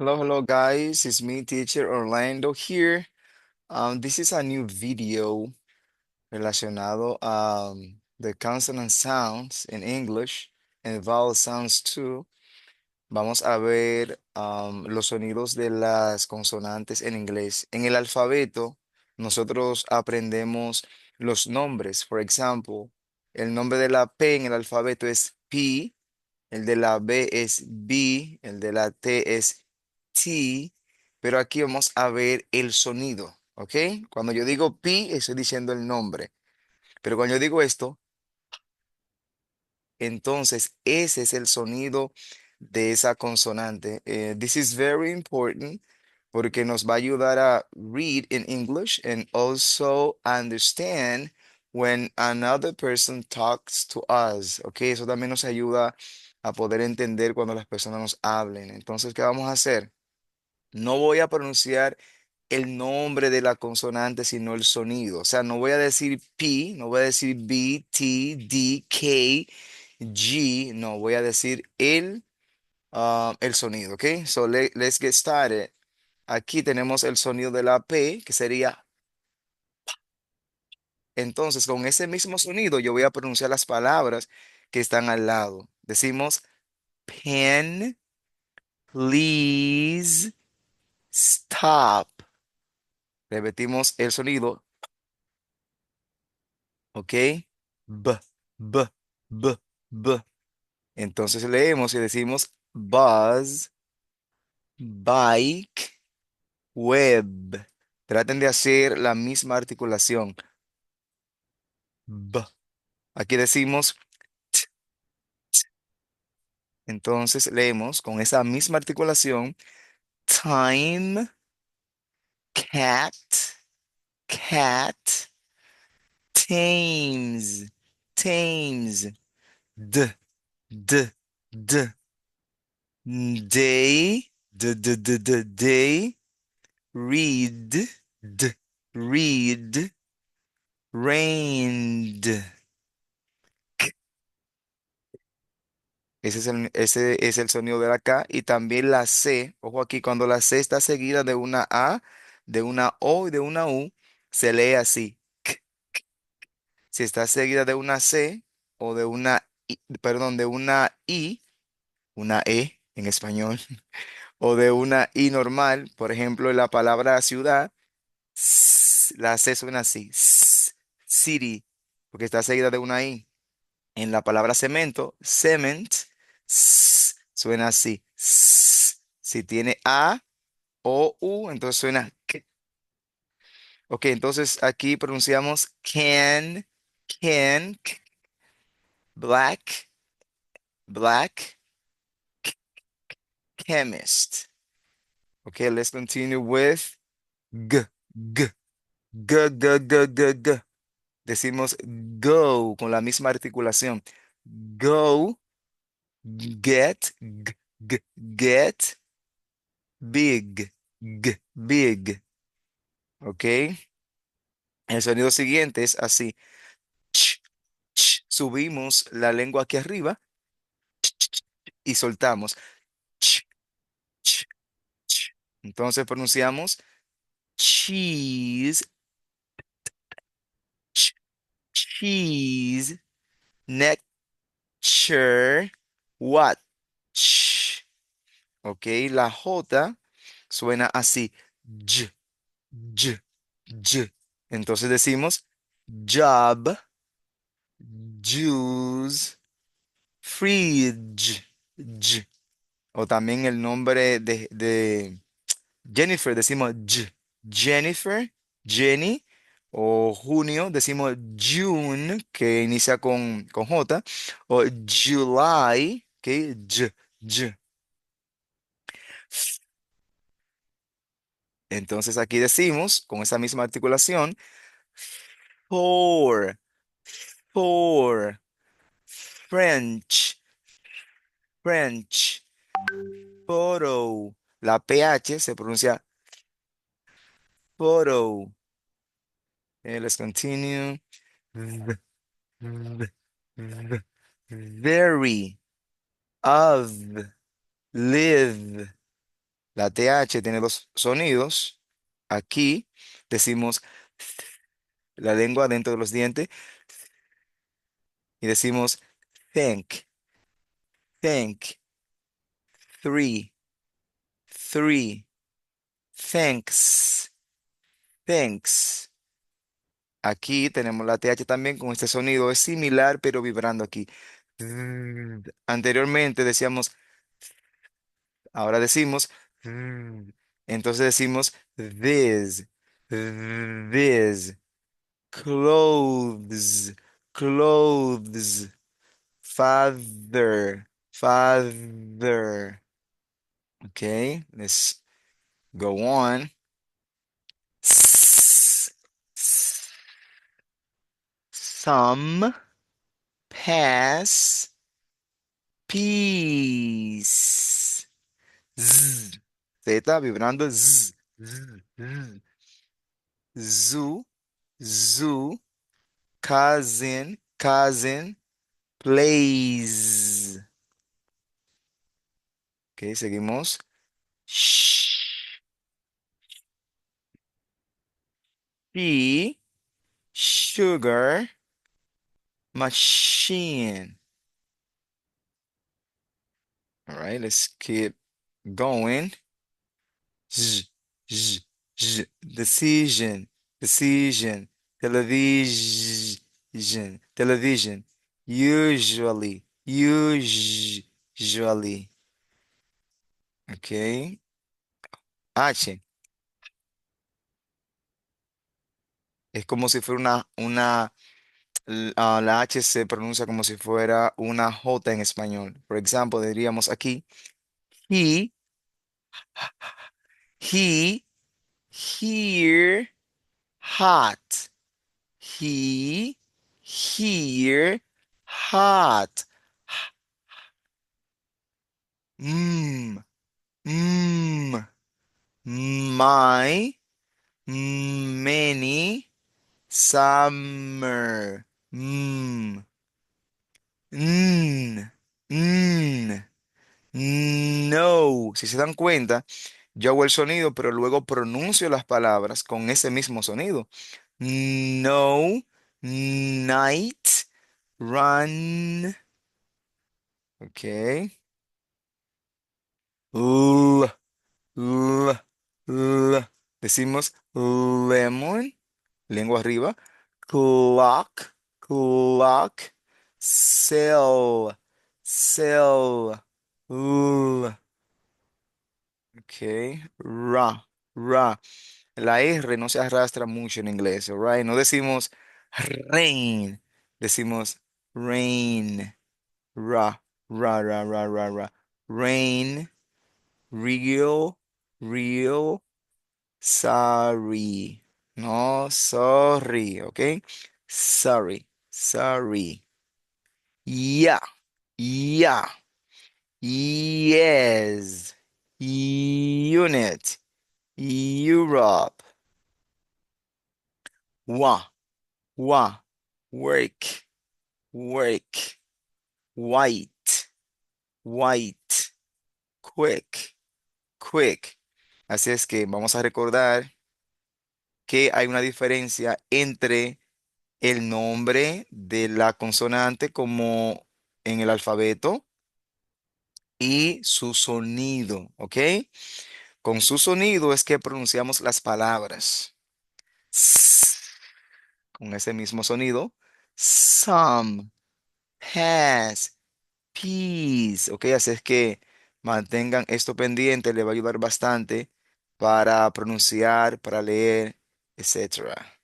Hello, guys. It's me, teacher Orlando here. This is a new video relacionado a the consonant sounds in English and vowel sounds too. Vamos a ver los sonidos de las consonantes en inglés. En el alfabeto, nosotros aprendemos los nombres. Por ejemplo, el nombre de la P en el alfabeto es P. El de la B es B, el de la T es T, pero aquí vamos a ver el sonido, ¿ok? Cuando yo digo P, estoy diciendo el nombre, pero cuando yo digo esto, entonces ese es el sonido de esa consonante. This is very important porque nos va a ayudar a read in English and also understand when another person talks to us, ¿ok? Eso también nos ayuda a poder entender cuando las personas nos hablen. Entonces, ¿qué vamos a hacer? No voy a pronunciar el nombre de la consonante, sino el sonido. O sea, no voy a decir P, no voy a decir B, T, D, K, G, no, voy a decir el sonido, ¿ok? So let's get started. Aquí tenemos el sonido de la P, que sería, entonces con ese mismo sonido yo voy a pronunciar las palabras que están al lado. Decimos pen, please, stop. Repetimos el sonido, ¿ok? B, B, B, B. Entonces leemos y decimos buzz, bike, web. Traten de hacer la misma articulación. B. Aquí decimos, entonces leemos con esa misma articulación, time, cat, cat, tames, tames, d, d, d, day, day, read, d, read, rained. Ese es el sonido de la K y también la C. Ojo aquí, cuando la C está seguida de una A, de una O y de una U, se lee así. K. Si está seguida de una C o de una perdón, de una E en español, o de una I normal, por ejemplo, en la palabra ciudad, la C suena así, city, porque está seguida de una I. En la palabra cemento, cement, suena así. Si tiene A o U, entonces suena K. Ok, entonces aquí pronunciamos black, black, chemist. Okay, let's continue with G, G, G, G, G, G, G. Decimos go con la misma articulación. Go, get, get, big, big. ¿Ok? El sonido siguiente es así. Ch, subimos la lengua aquí arriba y soltamos. Ch, ch, ch. Entonces pronunciamos cheese, ch, cheese, nectar, what? Ch. ¿Ok? La J suena así. Y, y, y. Entonces decimos job, juice, fridge. O también el nombre de Jennifer, decimos Jennifer, Jenny. O junio, decimos June, que inicia con J. O July, que y. Entonces aquí decimos, con esa misma articulación, for, for, French, French, photo. La PH se pronuncia photo. Let's continue. V- v- v- Very, of, live, La TH tiene dos sonidos. Aquí decimos la lengua dentro de los dientes y decimos think, think, three, three, thanks, thanks. Aquí tenemos la TH también con este sonido. Es similar, pero vibrando aquí. Anteriormente decíamos, ahora decimos, entonces decimos this, this, clothes, clothes, father, father. Okay, let's go on. S- s- Some pass peace. Z. Z vibrando. Z. Z. Z. Zoo. Zoo. Cousin. Cousin. Plays. Ok, seguimos. Sh- She. Sugar. Machine. All right, let's keep going. Z, z, z. Decision, decision. Television, television. Usually, usually. Okay. H. Es como si fuera la H se pronuncia como si fuera una J en español. Por ejemplo, diríamos aquí, he, he, here, hot. He, here, hot. Mm, mm, my, many, summer. Mm, mm, no. Si se dan cuenta, yo hago el sonido, pero luego pronuncio las palabras con ese mismo sonido. No, night, run. Ok. L, l, l. Decimos lemon, lengua arriba. Clock, clock. Cell, cell. L. Ok. Ra, ra. La R no se arrastra mucho en inglés, alright? No decimos rain, decimos rain. Ra, ra. Rain, real, real, sorry. No, sorry, ¿ok? Sorry, sorry. Yeah, yeah, yes. Unit, Europe. Wa, wa, work, work. White, white. Quick, quick. Así es que vamos a recordar que hay una diferencia entre el nombre de la consonante como en el alfabeto y su sonido, ¿ok? Con su sonido es que pronunciamos las palabras. S, con ese mismo sonido. Some, has, peace, ¿ok? Así es que mantengan esto pendiente, le va a ayudar bastante para pronunciar, para leer, etcétera.